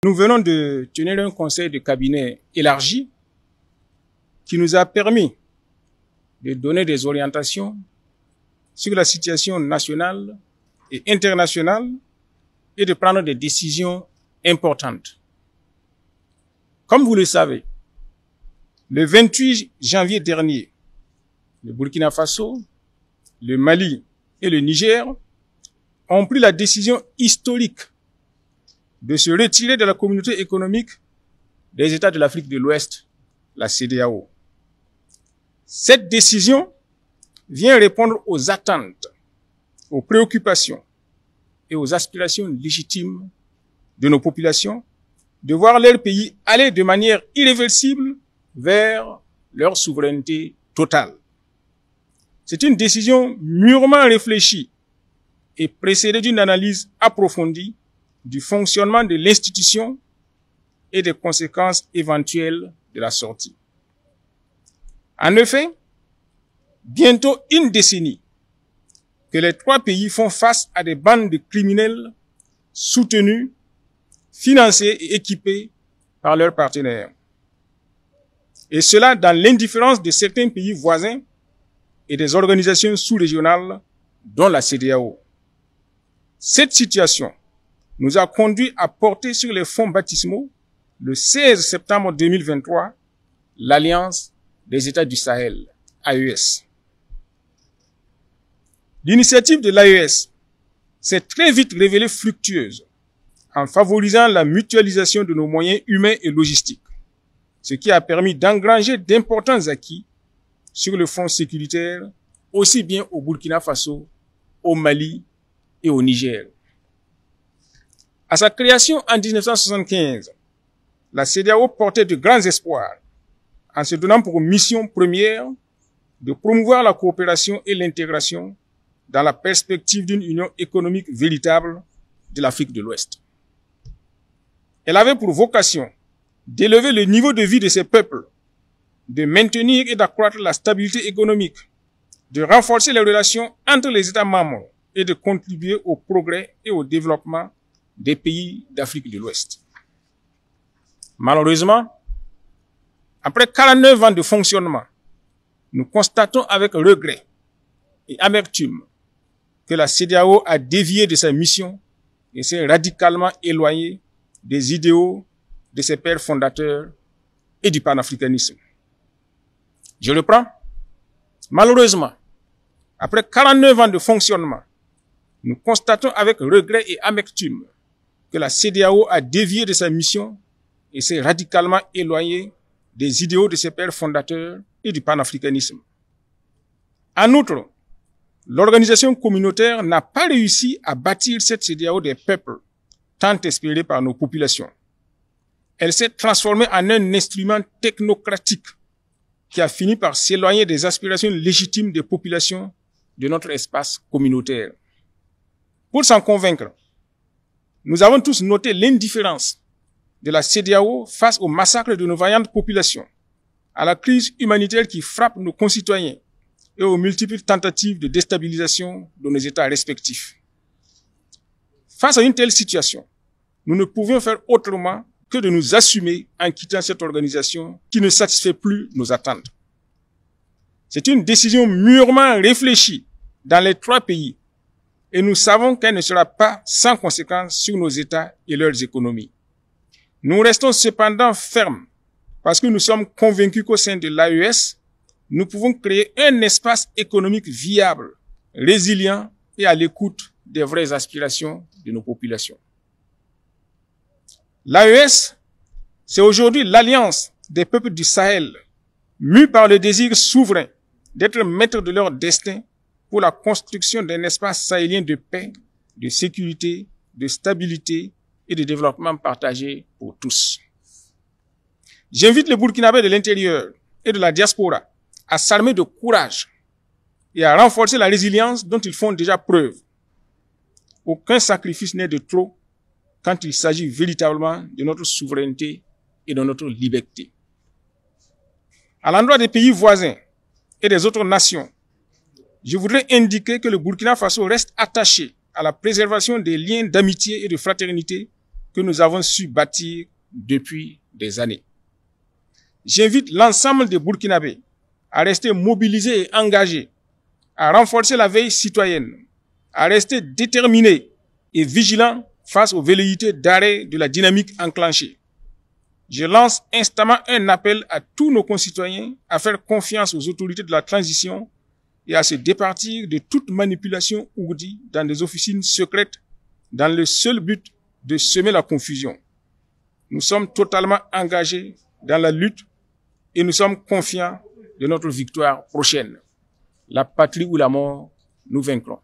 Nous venons de tenir un conseil de cabinet élargi qui nous a permis de donner des orientations sur la situation nationale et internationale et de prendre des décisions importantes. Comme vous le savez, le 28 janvier dernier, le Burkina Faso, le Mali et le Niger ont pris la décision historique de se retirer de la communauté économique des États de l'Afrique de l'Ouest, la CEDEAO. Cette décision vient répondre aux attentes, aux préoccupations et aux aspirations légitimes de nos populations de voir leur pays aller de manière irréversible vers leur souveraineté totale. C'est une décision mûrement réfléchie et précédée d'une analyse approfondie du fonctionnement de l'institution et des conséquences éventuelles de la sortie. En effet, bientôt une décennie que les trois pays font face à des bandes de criminels soutenus, financés et équipés par leurs partenaires. Et cela dans l'indifférence de certains pays voisins et des organisations sous-régionales, dont la CEDEAO. Cette situation nous a conduit à porter sur les fonds baptismaux, le 16 septembre 2023, l'Alliance des États du Sahel, AES. L'initiative de l'AES s'est très vite révélée fructueuse en favorisant la mutualisation de nos moyens humains et logistiques, ce qui a permis d'engranger d'importants acquis sur le front sécuritaire, aussi bien au Burkina Faso, au Mali et au Niger. À sa création en 1975, la CEDEAO portait de grands espoirs en se donnant pour mission première de promouvoir la coopération et l'intégration dans la perspective d'une union économique véritable de l'Afrique de l'Ouest. Elle avait pour vocation d'élever le niveau de vie de ses peuples, de maintenir et d'accroître la stabilité économique, de renforcer les relations entre les États membres et de contribuer au progrès et au développement des pays d'Afrique de l'Ouest. Malheureusement, après 49 ans de fonctionnement, nous constatons avec regret et amertume que la CEDEAO a dévié de sa mission et s'est radicalement éloignée des idéaux de ses pères fondateurs et du panafricanisme. Je reprends. Malheureusement, après 49 ans de fonctionnement, nous constatons avec regret et amertume que la CEDEAO a dévié de sa mission et s'est radicalement éloignée des idéaux de ses pères fondateurs et du panafricanisme. En outre, l'organisation communautaire n'a pas réussi à bâtir cette CEDEAO des peuples, tant espérée par nos populations. Elle s'est transformée en un instrument technocratique qui a fini par s'éloigner des aspirations légitimes des populations de notre espace communautaire. Pour s'en convaincre, nous avons tous noté l'indifférence de la CEDEAO face au massacre de nos vaillantes populations, à la crise humanitaire qui frappe nos concitoyens et aux multiples tentatives de déstabilisation de nos États respectifs. Face à une telle situation, nous ne pouvions faire autrement que de nous assumer en quittant cette organisation qui ne satisfait plus nos attentes. C'est une décision mûrement réfléchie dans les trois pays et nous savons qu'elle ne sera pas sans conséquence sur nos États et leurs économies. Nous restons cependant fermes parce que nous sommes convaincus qu'au sein de l'AES, nous pouvons créer un espace économique viable, résilient et à l'écoute des vraies aspirations de nos populations. L'AES, c'est aujourd'hui l'alliance des peuples du Sahel, mus par le désir souverain d'être maîtres de leur destin pour la construction d'un espace sahélien de paix, de sécurité, de stabilité et de développement partagé pour tous. J'invite les Burkinabés de l'intérieur et de la diaspora à s'armer de courage et à renforcer la résilience dont ils font déjà preuve. Aucun sacrifice n'est de trop quand il s'agit véritablement de notre souveraineté et de notre liberté. À l'endroit des pays voisins et des autres nations, je voudrais indiquer que le Burkina Faso reste attaché à la préservation des liens d'amitié et de fraternité que nous avons su bâtir depuis des années. J'invite l'ensemble des Burkinabés à rester mobilisés et engagés, à renforcer la veille citoyenne, à rester déterminés et vigilants face aux velléités d'arrêt de la dynamique enclenchée. Je lance instamment un appel à tous nos concitoyens à faire confiance aux autorités de la transition et à se départir de toute manipulation ourdie dans des officines secrètes dans le seul but de semer la confusion. Nous sommes totalement engagés dans la lutte et nous sommes confiants de notre victoire prochaine. La patrie ou la mort, nous vaincrons.